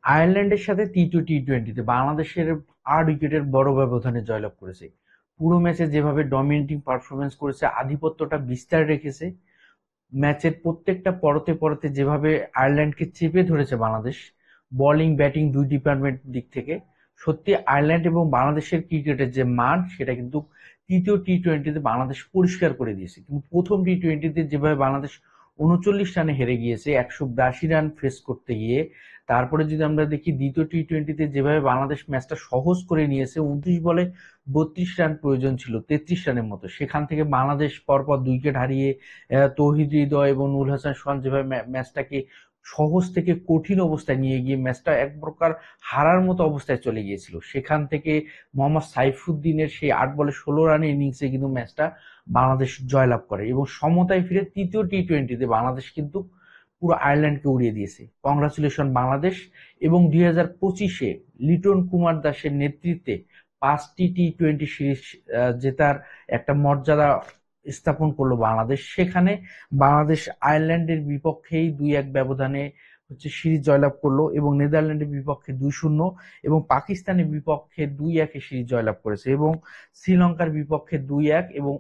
আয়ারল্যান্ডের সাথে তৃতীয় টি-টোয়েন্টিতে বাংলাদেশের ৮ উইকেটের বড় ব্যবধানে জয়লাভ করেছে। পুরো ম্যাচে যেভাবে ডমিনেটিং পারফরমেন্স করেছে, আধিপত্যটা বিস্তার রেখেছে, ম্যাচের প্রত্যেকটা পরতে পরতে যেভাবে আয়ারল্যান্ডকে চেপে ধরেছে বাংলাদেশ, বোলিং ব্যাটিং দুই ডিপার্টমেন্ট দিক থেকে, সত্যি আয়ারল্যান্ড এবং বাংলাদেশের ক্রিকেটের যে মান সেটা কিন্তু তৃতীয় টি-টোয়েন্টিতে বাংলাদেশ পরিষ্কার করে দিয়েছে। কিন্তু প্রথম টি-টোয়েন্টিতে যেভাবে বাংলাদেশ ৩৯ রানে হেরে গিয়েছে ১৮২ রান ফেস করতে গিয়ে, তারপরে যদি আমরা দেখি দ্বিতীয় টি-টোয়েন্টিতে যেভাবে বাংলাদেশ ম্যাচটা সহজ করে নিয়েছে, ২৯ বলে ৩২ রান প্রয়োজন ছিল ৩৩ রানের মতো, সেখান থেকে বাংলাদেশ পরপর ২ উইকেট হারিয়ে তৌহিদ হৃদয় এবং নুর হাসান সোহান যেভাবে ম্যাচটাকে সহজ থেকে কঠিন অবস্থায় নিয়ে গিয়ে ম্যাচটা এক প্রকার হারার মতো অবস্থায় চলে গিয়েছিল, সেখান থেকে মোহাম্মদ সাইফুদ্দিনের সেই ৮ বলে ১৬ রানের ইনিংসে কিন্তু ম্যাচটা বাংলাদেশ জয়লাভ করে এবং সমতায় ফিরে তৃতীয় টি-টোয়েন্টিতে বাংলাদেশ কিন্তু পুরো আয়ারল্যান্ডকে উড়িয়ে দিয়েছে। কংগ্রাচুলেশন বাংলাদেশ। এবং ২০২৫-এ লিটন কুমার দাসের নেতৃত্বে ৫টি টি-টোয়েন্টি সিরিজ জেতার একটা মর্যাদা স্থাপন করলো বাংলাদেশ। সেখানে বাংলাদেশ আয়ারল্যান্ডের বিপক্ষেই ২-১ ব্যবধানে সিরিজ জয়লাভ করলো এবং নেদারল্যান্ডের বিপক্ষে ২-০ এবং পাকিস্তানের বিপক্ষে ২-১ সিরিজ জয়লাভ করেছে এবং শ্রীলঙ্কার বিপক্ষে ২-১ এবং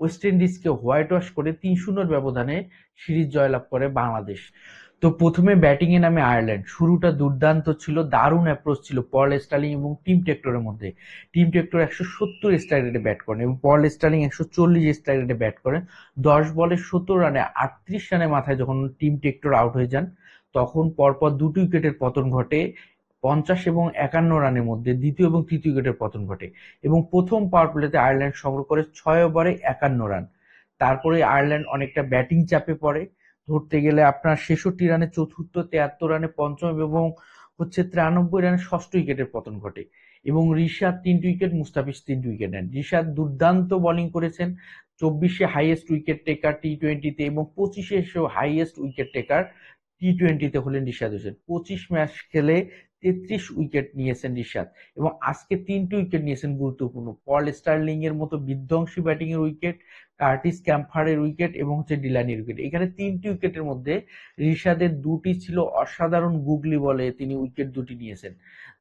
ওয়েস্ট ইন্ডিজকে হোয়াইট ওয়াশ করে ৩-০ ব্যবধানে সিরিজ জয়লাভ করে বাংলাদেশ। তো প্রথমে ব্যাটিং এ নামে আয়ারল্যান্ড, শুরুটা দুর্দান্ত ছিল, দারুণ অ্যাপ্রোচ ছিল পল স্টার্লিং এবং টিম টেক্টরের মধ্যে। টিম টেক্টর ১৭০ স্ট্রাইক রেটে ব্যাট করেন এবং পল স্টার্লিং ১৪০ স্ট্রাইক রেটে ব্যাট করেন। ১০ বলে ১৭ রানে ৩৮ রানের মাথায় যখন টিম টেক্টর আউট হয়ে যান, তখন পরপর দুটি উইকেটের পতন ঘটে। ৫০ এবং ৫১ রানের মধ্যে দ্বিতীয় এবং তৃতীয় উইকেটের পতন ঘটে এবং প্রথম পাওয়ার প্লেতে আয়ারল্যান্ড সংগ্রহ করে ৬ ওভারে ৫১ রান। তারপরে আয়ারল্যান্ড অনেকটা ব্যাটিং চাপে পড়ে, ধরতে গেলে আপনার ৬৬ রানে চতুর্থ, ৭৩ রানে পঞ্চম এবং ৯৩ রানে ষষ্ঠ উইকেটের পতন ঘটে এবং রিশাদ ৩টি উইকেট, মুস্তাফিজ ৩টি উইকেট নেন। রিশাদ দুর্দান্ত বোলিং করেছেন, ২৪-এ হাইয়েস্ট উইকেট টেকার টি-টোয়েন্টিতে এবং ২৫-এ এসেও হাইয়েস্ট উইকেট টেকার টি-টোয়েন্টিতে হলেন রিশাদ হোসেন। ২৫ ম্যাচ খেলে ৩৩ উইকেট নিয়েছেন রিশাদ এবং আজকে ৩টি উইকেট নিয়েছেন গুরুত্বপূর্ণ, পল স্টার্লিং এর মতো বিধ্বংসী ব্যাটিং এর উইকেট, কার্টিস ক্যাম্পারের উইকেট এবং ডিলানির উইকেট। এখানে ৩টি উইকেটের মধ্যে রিশাদের ২টি ছিল অসাধারণ গুগলি বলে তিনি উইকেট ২টি নিয়েছেন।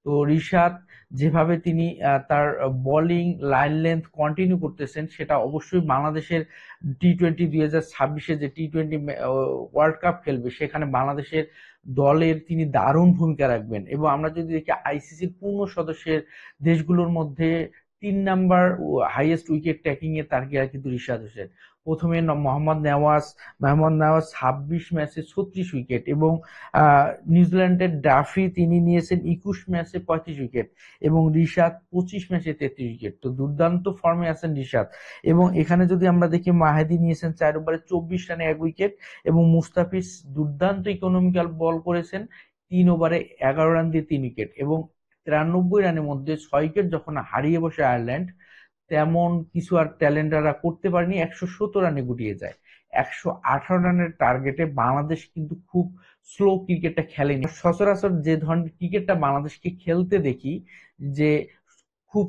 তো রিশাদ যেভাবে তিনি তার বোলিং লাইন লেন্থ কন্টিনিউ করতেছেন, সেটা অবশ্যই বাংলাদেশের টি-টোয়েন্টি ২০২৬-এ যে টি-টোয়েন্টি ওয়ার্ল্ড কাপ খেলবে সেখানে বাংলাদেশের দলের তিনি দারুণ ভূমিকা রাখবেন এবং আমরা যদি দেখি আইসিসির পূর্ণ সদস্যের দেশগুলোর মধ্যে ৩ number highest wicket taking a তার কিন্তু রিশাদ হোসেন। প্রথমে মোহাম্মদ নেওয়াজ ২৬ ম্যাচে ৩৬ উইকেট এবং নিউজিল্যান্ডের ডাফি তিনি নিয়েছেন ২১ ম্যাচে ৩৫ উইকেট এবং রিশাদ ২৫ ম্যাচে ৩৩ উইকেট। তো দুর্দান্ত ফর্মে আছেন রিশাদ এবং এখানে যদি আমরা দেখি মাহেদি নিয়েছেন ৪ ওভারে ২৪ রানে ১ উইকেট এবং মুস্তাফিজ দুর্দান্ত ইকোনমিক্যাল বল করেছেন ৩ ওভারে ১১ রান দিয়ে ৩ উইকেট এবং ৯৩ রানের মধ্যে ৬ উইকেট যখন হারিয়ে বসে আয়ারল্যান্ড, তেমন কিছু আর ট্যালেন্টাররা করতে পারেনি, ১১৭ রানে গুটিয়ে যায়। ১১৮ রানের টার্গেটে বাংলাদেশ কিন্তু খুব স্লো ক্রিকেটটা খেলেনি। সচরাচর যে ধরনের ক্রিকেটটা বাংলাদেশকে খেলতে দেখি, যে খুব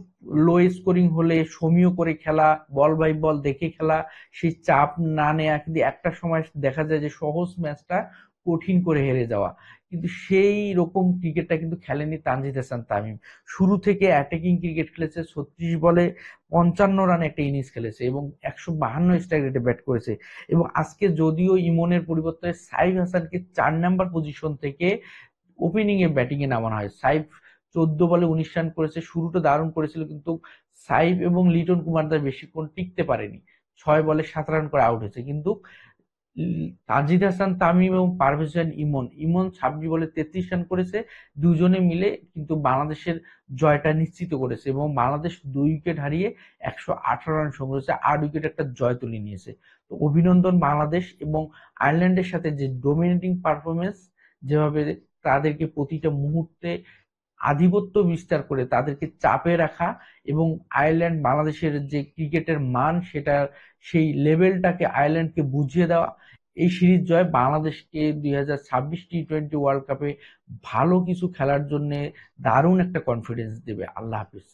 লো স্কোরিং হলে সমীহ করে খেলা, বল বাই বল দেখে খেলা, সেই চাপ না নেয়া, কিন্তু একটা সময় দেখা যায় যে সহজ ম্যাচটা কঠিন করে হেরে যাওয়া, কিন্তু সেই রকম ক্রিকেটটা কিন্তু খেলেনি তানজিদ হাসান তামিম। শুরু থেকে অ্যাটাকিং ক্রিকেট খেলেছে, ৩৬ বলে ৫৫ রানে একটা ইনিংস খেলেছে এবং ১৫২ স্ট্রাইক রেটে ব্যাট করেছে এবং আজকে যদিও ইমনের পরিবর্তে সাইফ হাসানকে ৪ নাম্বার পজিশন থেকে ওপেনিং এ ব্যাটিং এ নামানো হয়। সাইফ ১৪ বলে ১৯ রান করেছে, শুরুটা দারুণ করেছিল কিন্তু সাইফ এবং লিটন কুমার দাস বেশিক্ষণ টিকতে পারেনি, ৬ বলে ৭ রান করে আউট হয়েছে। কিন্তু তানজিদ হাসান তামিম এবং পারভেজ হোসেন ইমন ২৬ বলে ৩৩ রান করেছে, দুজনে মিলে কিন্তু বাংলাদেশের জয়টা নিশ্চিত করেছে এবং বাংলাদেশ ২ উইকেট হারিয়ে ১১৮ রান সংগ্রহ করেছে, ৮ উইকেট একটা জয় তুলে নিয়েছে। তো অভিনন্দন বাংলাদেশ এবং আয়ারল্যান্ডের সাথে যে ডোমিনেটিং পারফরমেন্স, যেভাবে তাদেরকে প্রতিটা মুহূর্তে আধিপত্য বিস্তার করে তাদেরকে চাপে রাখা এবং আয়ারল্যান্ড বাংলাদেশের যে ক্রিকেটের মান সেটা সেই লেভেলটাকে আয়ারল্যান্ডকে বুঝিয়ে দেওয়া, এই সিরিজ জয় বাংলাদেশকে ২০২৬ টি-টোয়েন্টি ওয়ার্ল্ড কাপে ভালো কিছু খেলার জন্য দারুণ একটা কনফিডেন্স দেবে। আল্লাহ হাফিজ।